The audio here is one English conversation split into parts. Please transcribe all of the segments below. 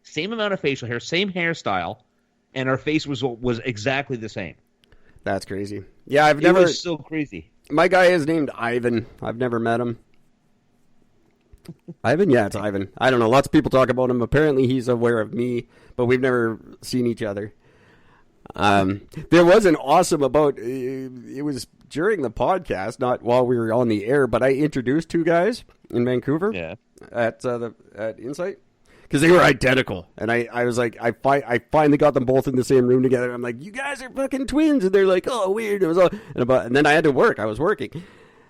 same amount of facial hair, same hairstyle, and our face was exactly the same. That's crazy. Yeah, It was so crazy. My guy is named Ivan. I've never met him. Ivan? Yeah, it's Ivan. I don't know. Lots of people talk about him. Apparently, he's aware of me, but we've never seen each other. There was an awesome about. It was during the podcast, not while we were on the air, but I introduced two guys in Vancouver. Yeah. At Insight. Because they were identical, and I was like, I finally got them both in the same room together. I'm like, you guys are fucking twins, and they're like, oh, weird. And then I had to work. I was working,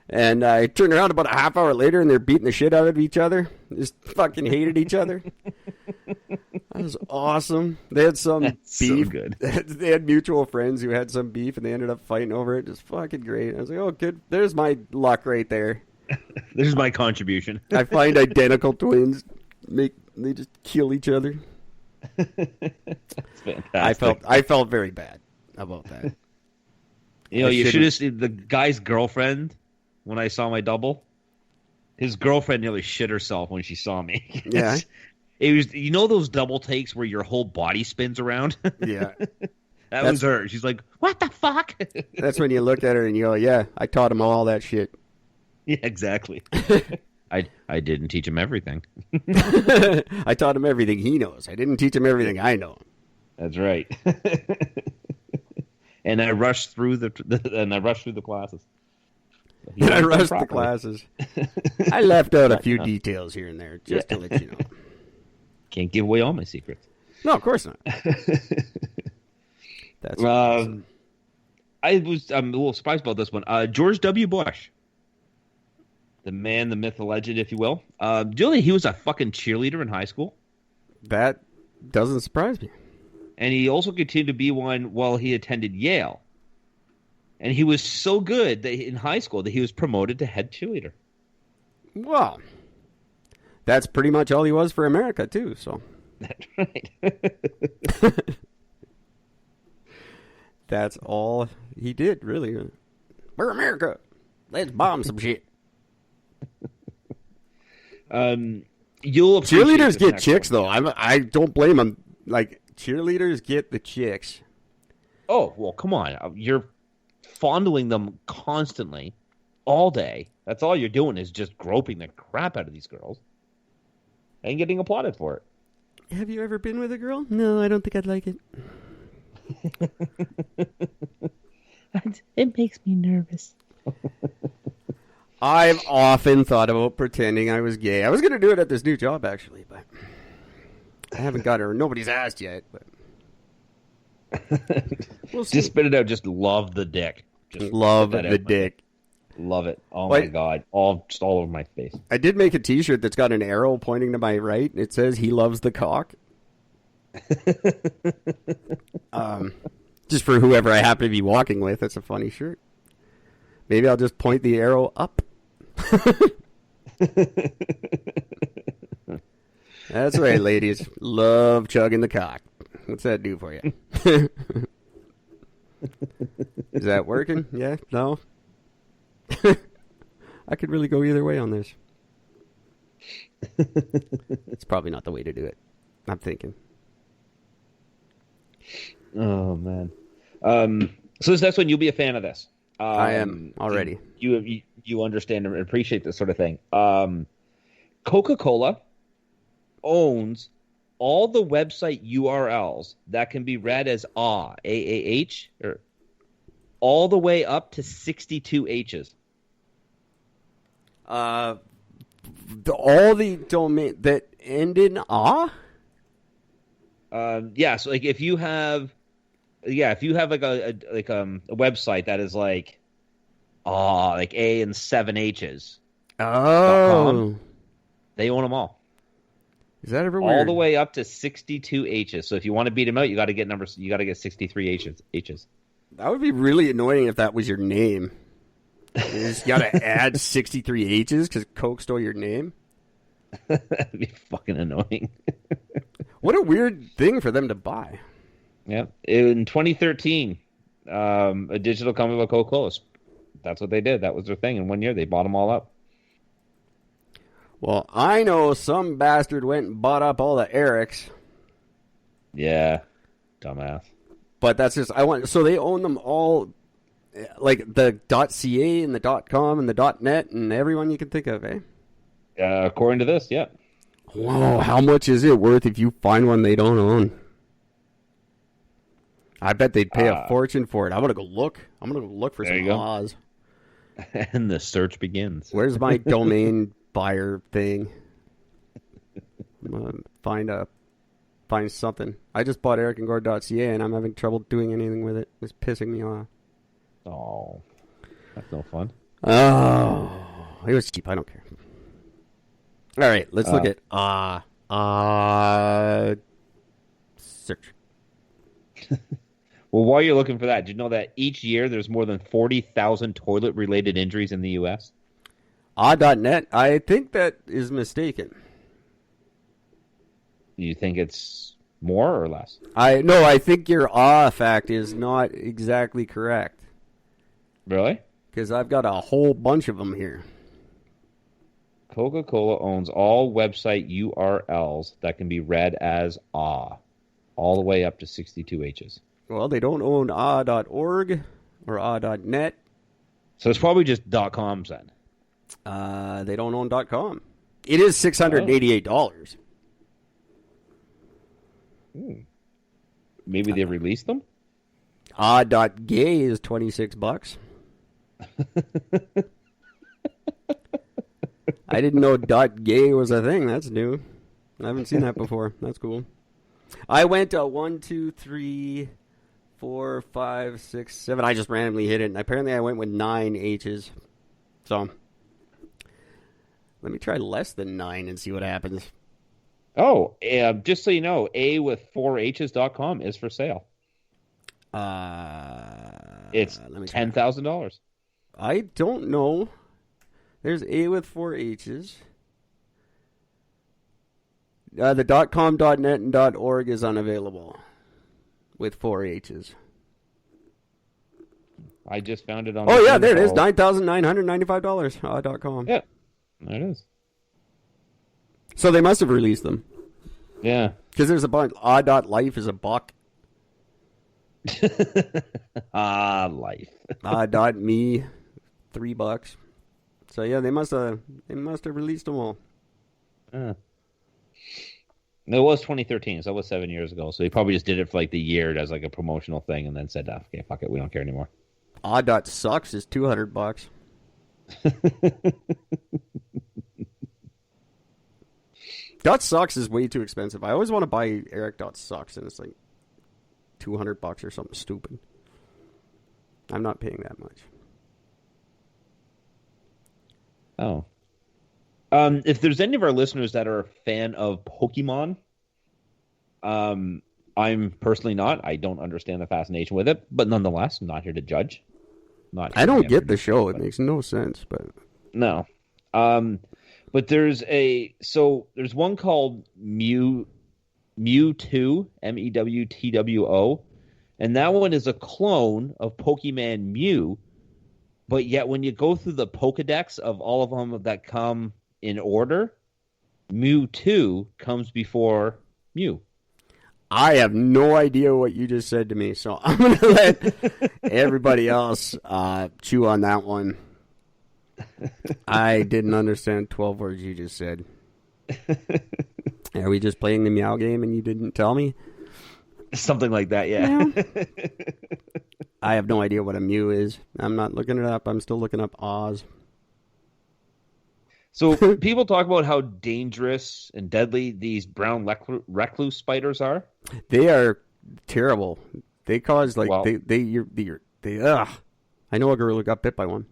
and I turned around about a half hour later, and they're beating the shit out of each other. Just fucking hated each other. That was awesome. They had some That's beef. So good. They had mutual friends who had some beef, and they ended up fighting over it. Just fucking great. I was like, oh, good. There's my luck right there. There's my contribution. I find identical twins they just kill each other. That's fantastic. I felt very bad about that. You should have seen the guy's girlfriend when I saw my double. His girlfriend nearly shit herself when she saw me. Yeah. It was, those double takes where your whole body spins around? Yeah. That was her. She's like, what the fuck? That's when you look at her and you go, yeah, I taught him all that shit. Yeah, exactly. I didn't teach him everything. I taught him everything he knows. I didn't teach him everything I know. That's right. And I rushed through the classes. I rushed the classes. I left out a few details here and there just to let you know. Can't give away all my secrets. No, of course not. That's awesome. I'm a little surprised about this one. George W. Bush. The man, the myth, the legend, if you will. Julie, he was a fucking cheerleader in high school. That doesn't surprise me. And he also continued to be one while he attended Yale. And he was so good that in high school that he was promoted to head cheerleader. Well, that's pretty much all he was for America, too. So That's right. That's all he did, really. We're America. Let's bomb some shit. You'll cheerleaders get chicks though. I don't blame them. Like cheerleaders get the chicks. Oh well, come on! You're fondling them constantly, all day. That's all you're doing is just groping the crap out of these girls, and getting applauded for it. Have you ever been with a girl? No, I don't think I'd like it. It makes me nervous. I've often thought about pretending I was gay. I was going to do it at this new job, actually, but I haven't got her. Nobody's asked yet. But we'll see. Just spit it out. Just love the dick. Just love the dick. Love it. Oh my God. Just all over my face. I did make a t-shirt that's got an arrow pointing to my right. It says, he loves the cock. Just for whoever I happen to be walking with. That's a funny shirt. Maybe I'll just point the arrow up. That's right, ladies. Love chugging the cock. What's that do for you? Is that working? Yeah? No? I could really go either way on this. It's probably not the way to do it. I'm thinking. Oh, man. So this next one, you'll be a fan of this. I am already. You understand and appreciate this sort of thing. Coca-Cola owns all the website URLs that can be read as AAH, or all the way up to 62 H's. All the domain that end in ah? Yeah, so like if you have like a website that is like A and 7 H's. Oh. They own them all. Is that ever weird? All the way up to 62 H's. So if you want to beat them out, you got to get numbers. You got to get 63 H's. That would be really annoying if that was your name. You just got to add 63 H's because Coke stole your name. That'd be fucking annoying. What a weird thing for them to buy. Yeah. In 2013, a digital company called Coca-Cola. That's what they did. That was their thing. In 1 year, they bought them all up. Well, I know some bastard went and bought up all the Erics. Yeah, dumbass. But that's just so they own them all, like the .ca and the .com and the .net and everyone you can think of, eh? According to this, yeah. Whoa, how much is it worth if you find one they don't own? I bet they'd pay a fortune for it. I'm gonna go look. I'm gonna go look for some Oz. And the search begins. Where's my domain buyer thing? Find something. I just bought ericandgord.ca and I'm having trouble doing anything with it. It's pissing me off. Oh, that's no fun. Oh, it was cheap. I don't care. All right, let's look at search. Well, while you're looking for that, did you know that each year there's more than 40,000 toilet-related injuries in the U.S.? Ah.net, I think that is mistaken. You think it's more or less? I think your fact is not exactly correct. Really? Because I've got a whole bunch of them here. Coca-Cola owns all website URLs that can be read as all the way up to 62 H's. Well, they don't own ah.org or ah.net. So it's probably just .coms then. They don't own .com. It is $688. Maybe they released them? Ah.gay is $26. I didn't know .gay was a thing. That's new. I haven't seen that before. That's cool. I went 1, 2, 3, 4, 5, 6, 7. I just randomly hit it, and apparently I went with 9 H's. So let me try less than 9 and see what happens. Oh, just so you know, A with 4 H's.com is for sale. It's $10,000. I don't know. There's A with 4 H's. The .com, .net, and .org is unavailable with 4 H's. I just found it on. Oh yeah, there it is. $9,995. .com. Yeah, there it is. So they must have released them. Yeah, because there's a bunch. Life is a buck. Life. Me, $3. So yeah, they must have released them all. It was 2013, so that was 7 years ago. So he probably just did it for like the year as like a promotional thing, and then said, "Okay, fuck it, we don't care anymore." Sucks is $200. .sucks is way too expensive. I always want to buy Eric.sucks, and it's like $200 or something stupid. I'm not paying that much. Oh. If there's any of our listeners that are a fan of Pokemon, I'm personally not. I don't understand the fascination with it, but nonetheless, I'm not here to judge. I don't get the show. It makes no sense, but no. But there's one called Mewtwo, Mewtwo, and that one is a clone of Pokemon Mew. But yet, when you go through the Pokedex of all of them that come in order, Mewtwo comes before Mew. I have no idea what you just said to me, so I'm going to let everybody else chew on that one. I didn't understand 12 words you just said. Are we just playing the Meow game and you didn't tell me? Something like that, yeah. I have no idea what a Mew is. I'm not looking it up. I'm still looking up Oz. So people talk about how dangerous and deadly these brown recluse spiders are. They are terrible. They cause I know a girl who got bit by one.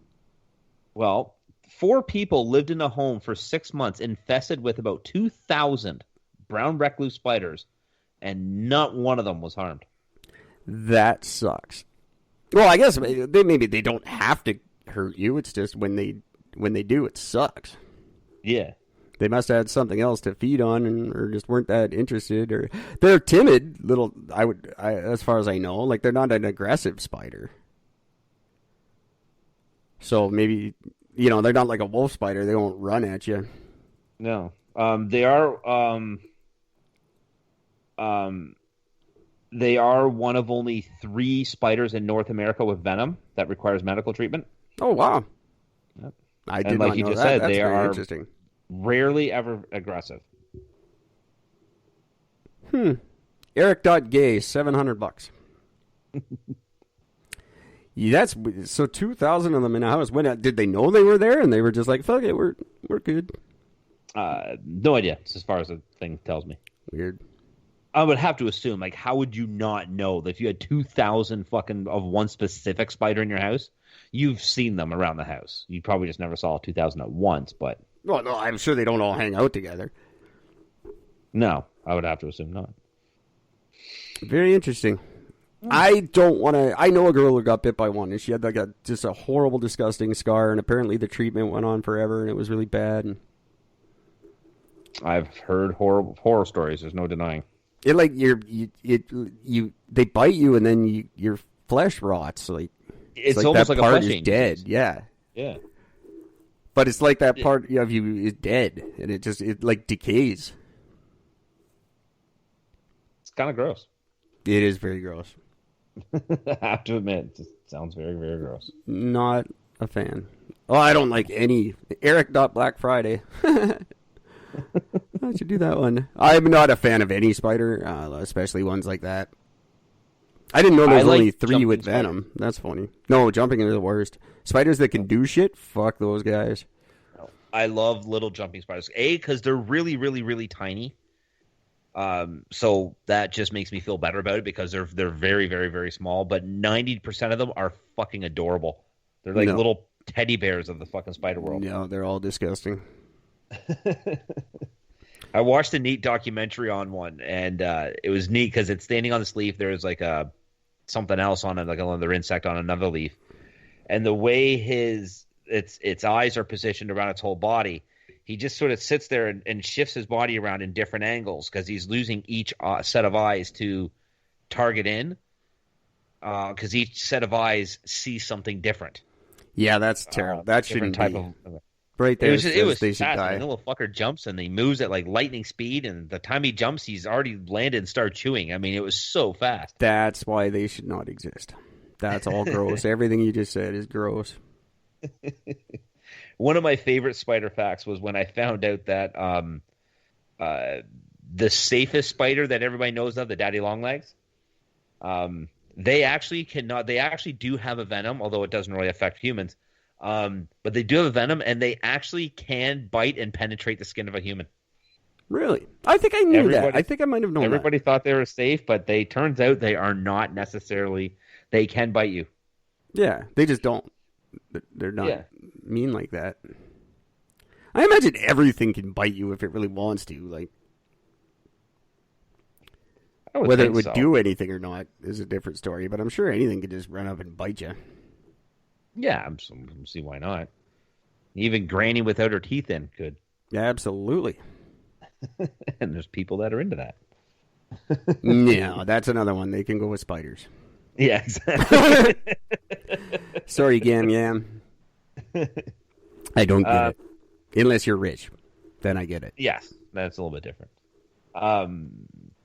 Well, 4 people lived in a home for 6 months infested with about 2,000 brown recluse spiders, and not one of them was harmed. That sucks. Well, I guess maybe they don't have to hurt you. It's just when they do, it sucks. Yeah. They must have had something else to feed on, or just weren't that interested, or they're timid. As far as I know, like they're not an aggressive spider. So maybe they're not like a wolf spider. They won't run at you. No. They are um, they are one of only 3 spiders in North America with venom that requires medical treatment. Oh, wow. Yep. I And did like not you know just that. said, That's they very are interesting. rarely ever aggressive. Eric.gay, $700. Yeah, that's so 2,000 of them in a house. When did they know they were there and they were just like, fuck it, we're good? No idea, as far as the thing tells me. Weird. I would have to assume, like, how would you not know that if you had 2,000 fucking of one specific spider in your house, you've seen them around the house. You probably just never saw 2,000 at once, but Well, no, I'm sure they don't all hang out together. no, I would have to assume not. Very interesting. I don't want to. I know a girl who got bit by one, and she had like just a horrible, disgusting scar, and apparently the treatment went on forever, and it was really bad. And I've heard horror stories. There's no denying. it like they bite you, and then your flesh rots. Like It's like almost that like a part flesh is dead. Yeah, Yeah. but it's like that part of you is dead, and it like decays. It's kind of gross. It is very gross. I have to admit, it just sounds very, very gross. Not a fan. Oh, I don't like any Eric.Black Friday. I should do that one. I'm not a fan of any spider, especially ones like that. I didn't know there was only 3 with venom. That's funny. No, jumping is the worst. Spiders that can do shit, fuck those guys. I love little jumping spiders. Because they're really, really, really tiny. So that just makes me feel better about it because they're very, very, very small. But 90% of them are fucking adorable. They're like little teddy bears of the fucking spider world. No, they're all disgusting. I watched a neat documentary on one, and it was neat because it's standing on this leaf. There's like something else on it, like another insect on another leaf, and the way its eyes are positioned around its whole body, he just sort of sits there and shifts his body around in different angles because he's losing each set of eyes to target in, because each set of eyes sees something different. Yeah, that's terrible. That shouldn't type be. of. Right there, It was they should die. fascinating. The little fucker jumps and he moves at like lightning speed, and the time he jumps, he's already landed and started chewing. I mean, it was so fast. That's why they should not exist. That's all gross. Everything you just said is gross. One of my favorite spider facts was when I found out that the safest spider that everybody knows of, the daddy longlegs, they actually cannot. They actually do have a venom, although it doesn't really affect humans. But they do have a venom, and they actually can bite and penetrate the skin of a human. Really? I think I knew that. I think I might have known everybody thought they were safe, but turns out they are not necessarily. They can bite you. Yeah, they just don't. They're not mean like that. I imagine everything can bite you if it really wants to. Like, whether it would do anything or not is a different story. But I'm sure anything could just run up and bite you. Yeah, I see why not. Even Granny without her teeth in could. Yeah, absolutely. And there's people that are into that. No, that's another one. They can go with spiders. Yeah, exactly. Sorry, Gam Yam. I don't get it. Unless you're rich. Then I get it. Yes, that's a little bit different.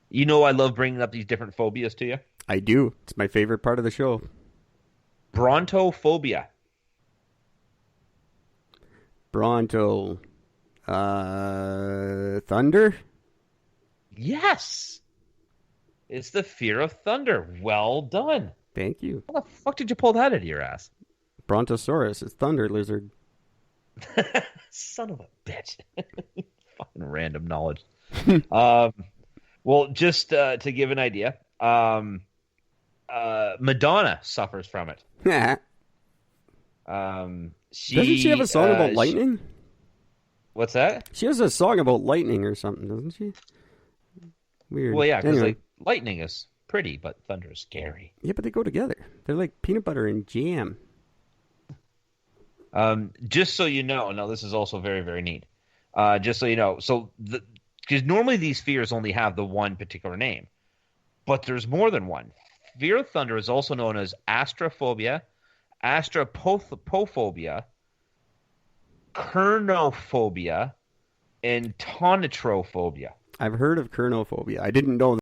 You know, I love bringing up these different phobias to you. I do. It's my favorite part of the show. Brontophobia. Bronto. Thunder? Yes. It's the fear of thunder. Well done. Thank you. How the fuck did you pull that out of your ass? Brontosaurus. It's thunder lizard. Son of a bitch. Fucking random knowledge. Well, just to give an idea, Madonna suffers from it. Doesn't she have a song about lightning? What's that? She has a song about lightning or something, doesn't she? Weird. Well, yeah, because lightning is pretty, but thunder is scary. Yeah, but they go together. They're like peanut butter and jam. Just so you know, now this is also very, very neat. Just so you know, because normally these fears only have the one particular name, but there's more than one. Fear of thunder is also known as astrophobia, astropophobia, kernophobia, and tonitrophobia. I've heard of kernophobia. I didn't know